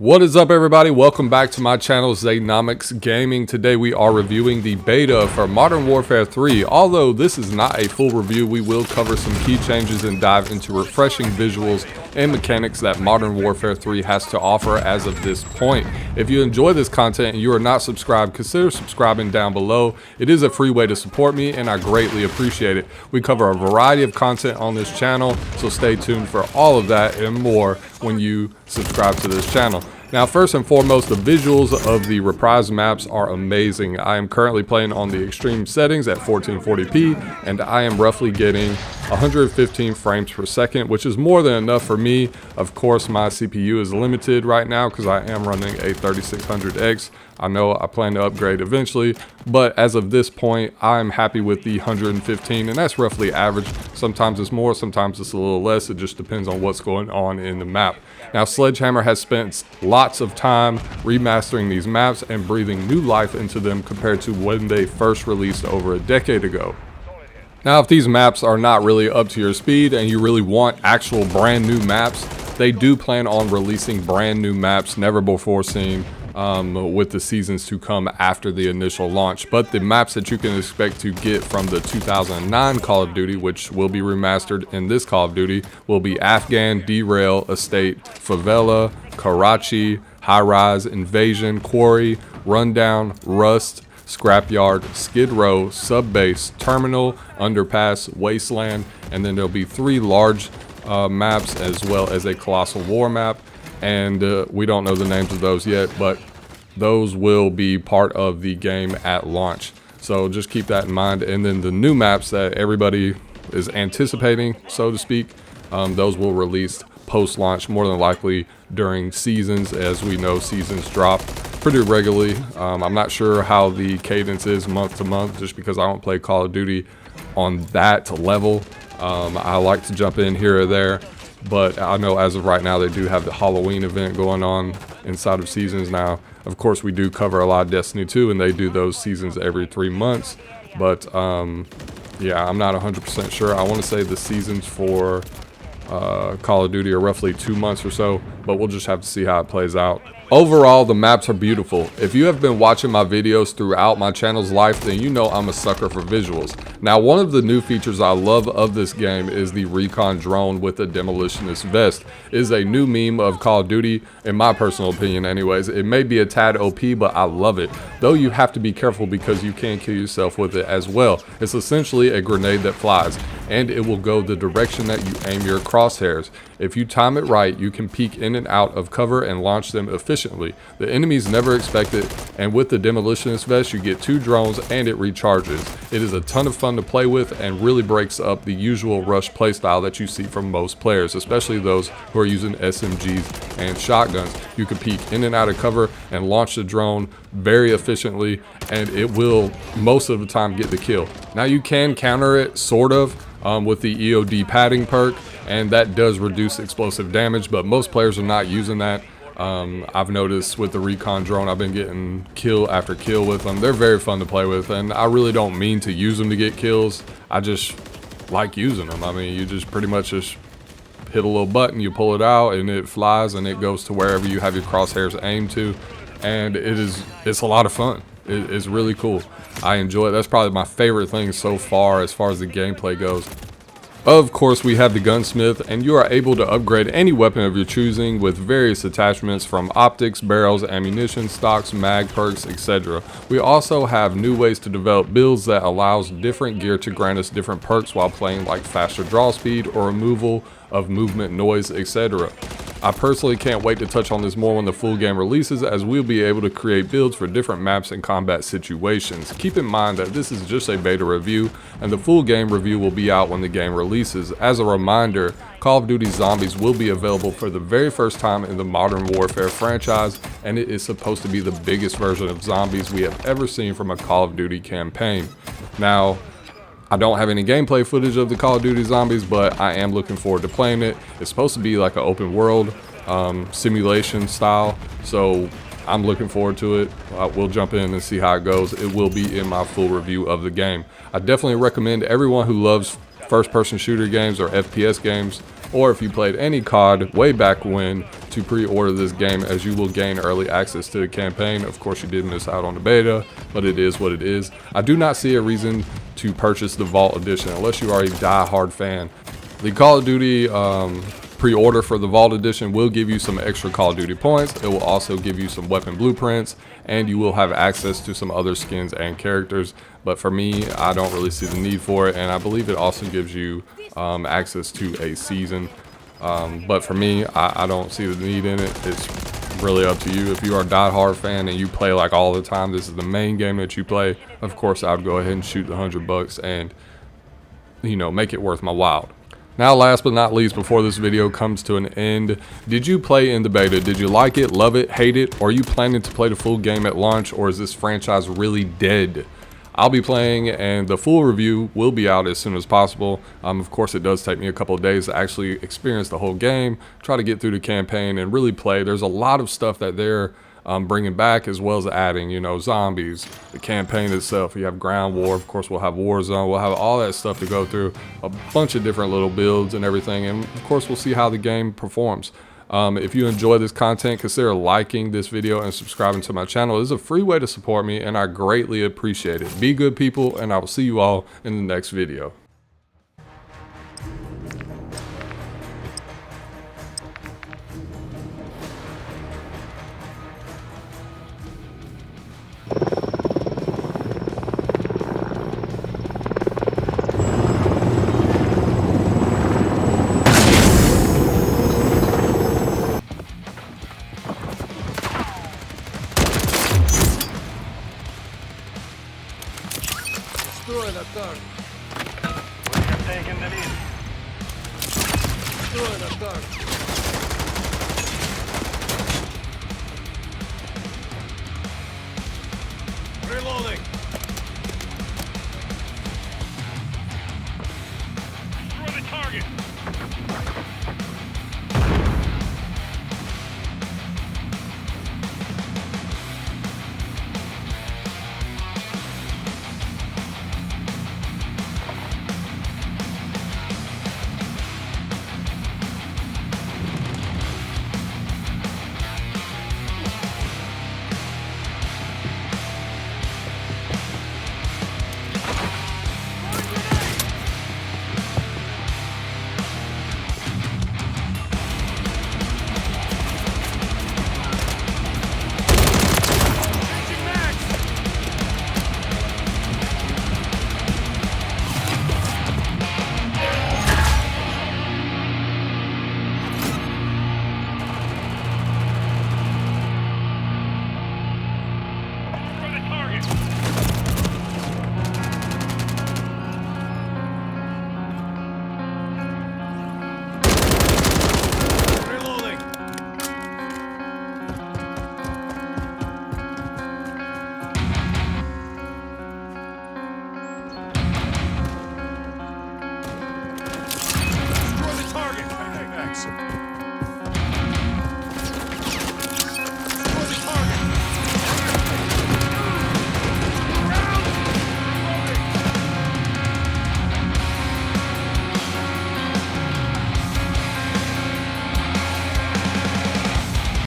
What is up, everybody? Welcome back to my channel, Zaynomics Gaming. Today we are reviewing the beta for Modern Warfare 3. Although this is not a full review, we will cover some key changes and dive into refreshing visuals and mechanics that Modern Warfare 3 has to offer as of this point. If you enjoy this content and you are not subscribed, consider subscribing down below. It is a free way to support me and I greatly appreciate it. We cover a variety of content on this channel, so stay tuned for all of that and more when you subscribe to this channel. Now, first and foremost, the visuals of the Reprise maps are amazing. I am currently playing on the extreme settings at 1440p, and I am roughly getting 115 frames per second, which is more than enough for me. Of course, my CPU is limited right now because I am running a 3600X. I know I plan to upgrade eventually, but as of this point, I'm happy with the 115, and that's roughly average. Sometimes it's more, sometimes it's a little less. It just depends on what's going on in the map. Now, Sledgehammer has spent lots of time remastering these maps and breathing new life into them compared to when they first released over a decade ago. Now, if these maps are not really up to your speed and you really want actual brand new maps, they do plan on releasing brand new maps never before seen with the seasons to come after the initial launch. But the maps that you can expect to get from the 2009 Call of Duty, which will be remastered in this Call of Duty, will be Afghan, Derail, Estate, Favela, Karachi, High Rise, Invasion, Quarry, Rundown, Rust, Scrapyard, Skid Row, Subbase, Terminal, Underpass, Wasteland, and then there'll be 3 large maps as well as a Colossal War map. And we don't know the names of those yet, but those will be part of the game at launch. So just keep that in mind. And then the new maps that everybody is anticipating, so to speak, those will release post-launch, more than likely during seasons. As we know, seasons drop pretty regularly. I'm not sure how the cadence is month to month, just because I don't play Call of Duty on that level. I like to jump in here or there. But I know as of right now, they do have the Halloween event going on inside of seasons now. Of course, we do cover a lot of Destiny 2, and they do those seasons every 3 months. But yeah, I'm not 100% sure. I want to say the seasons for Call of Duty are roughly 2 months or so, but we'll just have to see how it plays out. Overall, the maps are beautiful. If you have been watching my videos throughout my channel's life, then you know I'm a sucker for visuals. Now, one of the new features I love of this game is the recon drone with a demolitionist vest. It is a new meme of Call of Duty, in my personal opinion anyways. It may be a tad OP, but I love it. Though you have to be careful because you can kill yourself with it as well. It's essentially a grenade that flies, and it will go the direction that you aim your crosshairs. If you time it right, you can peek in and out of cover and launch them efficiently. The enemies never expect it, and with the demolitionist vest, you get 2 drones and it recharges. It is a ton of fun to play with and really breaks up the usual rush playstyle that you see from most players, especially those who are using SMGs and shotguns. You can peek in and out of cover and launch the drone very efficiently, and it will most of the time get the kill. Now, you can counter it sort of with the EOD padding perk, and that does reduce explosive damage, but most players are not using that. I've noticed with the recon drone, I've been getting kill after kill with them. They're very fun to play with, and I really don't mean to use them to get kills. I just like using them. I mean, you just pretty much just hit a little button, you pull it out, and it flies, and it goes to wherever you have your crosshairs aimed to, and it's a lot of fun. It's really cool. I enjoy it. That's probably my favorite thing so far as the gameplay goes. Of course, we have the gunsmith, and you are able to upgrade any weapon of your choosing with various attachments from optics, barrels, ammunition, stocks, mag perks, etc. We also have new ways to develop builds that allows different gear to grant us different perks while playing, like faster draw speed or removal of movement noise, etc. I personally can't wait to touch on this more when the full game releases, as we'll be able to create builds for different maps and combat situations. Keep in mind that this is just a beta review, and the full game review will be out when the game releases. As a reminder, Call of Duty Zombies will be available for the very first time in the Modern Warfare franchise, and it is supposed to be the biggest version of zombies we have ever seen from a Call of Duty campaign. Now, I don't have any gameplay footage of the Call of Duty Zombies, but I am looking forward to playing it. It's supposed to be like an open world simulation style, so I'm looking forward to it. We'll jump in and see how it goes. It will be in my full review of the game. I definitely recommend everyone who loves first-person shooter games or FPS games or if you played any COD way back when, to pre-order this game, as you will gain early access to the campaign. Of course, you did miss out on the beta, but it is what it is. I do not see a reason to purchase the Vault Edition unless you are a die-hard fan. The Call of Duty pre-order for the Vault Edition will give you some extra Call of Duty points. It will also give you some weapon blueprints, and you will have access to some other skins and characters. But for me, I don't really see the need for it, and I believe it also gives you access to a season. But for me, I don't see the need in it. It's really up to you. If you are a die-hard fan and you play like all the time, this is the main game that you play, of course I would go ahead and shoot the $100 and, you know, make it worth my while. Now, last but not least, before this video comes to an end, did you play in the beta? Did you like it, love it, hate it? Or are you planning to play the full game at launch, or is this franchise really dead? I'll be playing, and the full review will be out as soon as possible. Of course, it does take me a couple of days to actually experience the whole game, try to get through the campaign and really play. There's a lot of stuff that they're bringing back, as well as adding, you know, zombies, the campaign itself. You have ground war, of course we'll have Warzone, we'll have all that stuff to go through, a bunch of different little builds and everything, and of course we'll see how the game performs. If you enjoy this content, consider liking this video and subscribing to my channel. It is a free way to support me, and I greatly appreciate it. Be good, people, and I will see you all in the next video. Destroy that dog. We're taking the lead. Destroy that dog. Reloading. Destroy the target. Target!